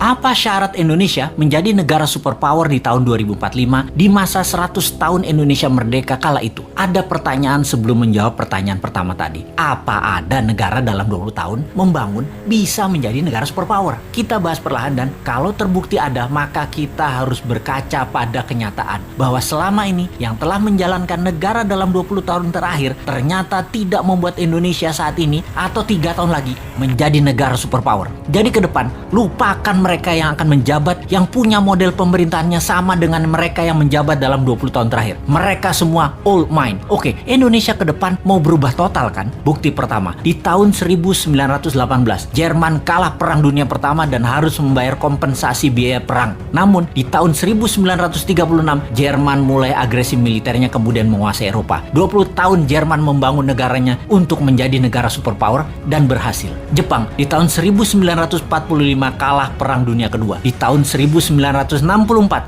Apa syarat Indonesia menjadi negara superpower di tahun 2045 di masa 100 tahun Indonesia merdeka kala itu? Ada pertanyaan sebelum menjawab pertanyaan pertama tadi. Apa ada negara dalam 20 tahun membangun bisa menjadi negara superpower? Kita bahas perlahan dan kalau terbukti ada, maka kita harus berkaca pada kenyataan bahwa selama ini yang telah menjalankan negara dalam 20 tahun terakhir ternyata tidak membuat Indonesia saat ini atau 3 tahun lagi menjadi negara superpower. Jadi ke depan, lupakan mereka yang akan menjabat yang punya model pemerintahannya sama dengan mereka yang menjabat dalam 20 tahun terakhir. Mereka semua old mind. Oke, Indonesia ke depan mau berubah total kan? Bukti pertama, di tahun 1918, Jerman kalah Perang Dunia Pertama dan harus membayar kompensasi biaya perang. Namun, di tahun 1936, Jerman mulai agresi militernya kemudian menguasai Eropa. 20 tahun Jerman membangun negaranya untuk menjadi negara superpower dan berhasil. Jepang, di tahun 1945 kalah Perang Dunia Kedua. Di tahun 1964,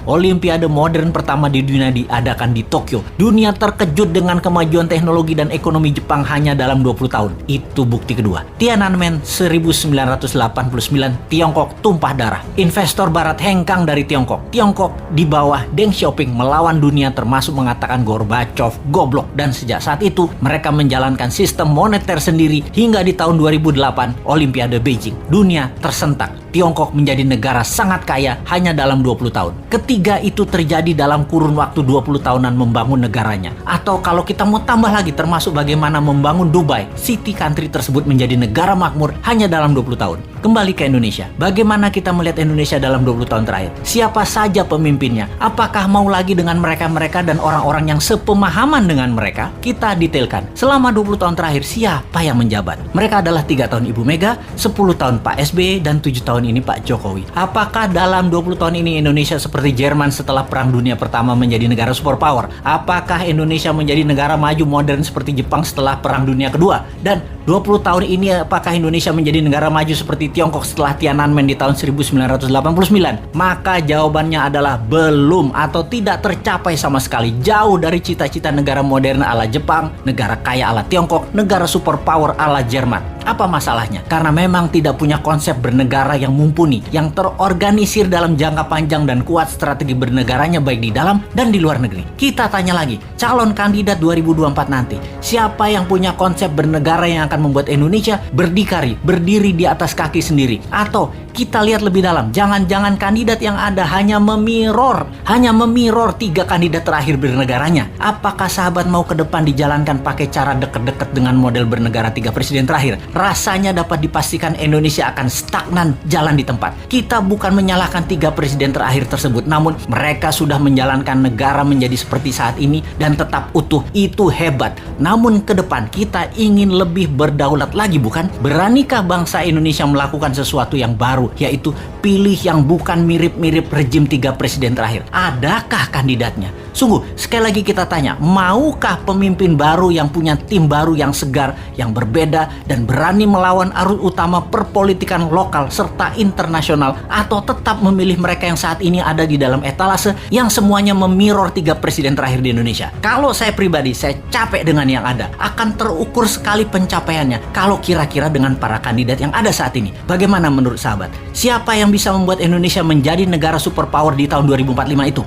Olimpiade modern pertama di dunia diadakan di Tokyo. Dunia terkejut dengan kemajuan teknologi dan ekonomi Jepang hanya dalam 20 tahun. Itu bukti kedua. Tiananmen 1989, Tiongkok tumpah darah. Investor barat hengkang dari Tiongkok. Tiongkok di bawah Deng Xiaoping melawan dunia termasuk mengatakan Gorbachev goblok, dan sejak saat itu mereka menjalankan sistem moneter sendiri hingga di tahun 2008 Olimpiade Beijing. Dunia tersentak. Tiongkok menjadi negara sangat kaya hanya dalam 20 tahun. Ketiga itu terjadi dalam kurun waktu 20 tahunan membangun negaranya. Atau kalau kita mau tambah lagi termasuk bagaimana membangun Dubai, city country tersebut menjadi negara makmur hanya dalam 20 tahun. Kembali ke Indonesia. Bagaimana kita melihat Indonesia dalam 20 tahun terakhir? Siapa saja pemimpinnya? Apakah mau lagi dengan mereka-mereka dan orang-orang yang sepemahaman dengan mereka? Kita detailkan. Selama 20 tahun terakhir siapa yang menjabat? Mereka adalah 3 tahun Ibu Mega, 10 tahun Pak SBY, dan 7 tahun ini Pak Jokowi. Apakah dalam 20 tahun ini Indonesia seperti Jerman setelah Perang Dunia Pertama menjadi negara superpower? Apakah Indonesia menjadi negara maju modern seperti Jepang setelah Perang Dunia Kedua? Dan 20 tahun ini apakah Indonesia menjadi negara maju seperti Tiongkok setelah Tiananmen di tahun 1989? Maka jawabannya adalah belum atau tidak tercapai sama sekali. Jauh dari cita-cita negara modern ala Jepang, negara kaya ala Tiongkok, negara superpower ala Jerman. Apa masalahnya? Karena memang tidak punya konsep bernegara yang mumpuni, yang terorganisir dalam jangka panjang dan kuat strategi bernegaranya baik di dalam dan di luar negeri. Kita tanya lagi, calon kandidat 2024 nanti, siapa yang punya konsep bernegara yang akan membuat Indonesia berdiri di atas kaki sendiri? Atau kita lihat lebih dalam, jangan-jangan kandidat yang ada hanya memirror 3 kandidat terakhir bernegaranya. Apakah sahabat mau ke depan dijalankan pakai cara deket-deket dengan model bernegara 3 presiden terakhir? Rasanya dapat dipastikan Indonesia akan stagnan jalan di tempat. Kita bukan menyalahkan 3 presiden terakhir tersebut, namun mereka sudah menjalankan negara menjadi seperti saat ini dan tetap utuh. Itu hebat. Namun ke depan kita ingin lebih berdaulat lagi, bukan? Beranikah bangsa Indonesia melakukan sesuatu yang baru, yaitu pilih yang bukan mirip-mirip rejim 3 presiden terakhir? Adakah kandidatnya? Sungguh, sekali lagi kita tanya, maukah pemimpin baru yang punya tim baru yang segar, yang berbeda, dan berani melawan arus utama perpolitikan lokal serta internasional, atau tetap memilih mereka yang saat ini ada di dalam etalase yang semuanya memirror 3 presiden terakhir di Indonesia? Kalau saya pribadi, saya capek dengan yang ada. Akan terukur sekali pencapaiannya kalau kira-kira dengan para kandidat yang ada saat ini. Bagaimana menurut sahabat? Siapa yang bisa membuat Indonesia menjadi negara superpower di tahun 2045 itu?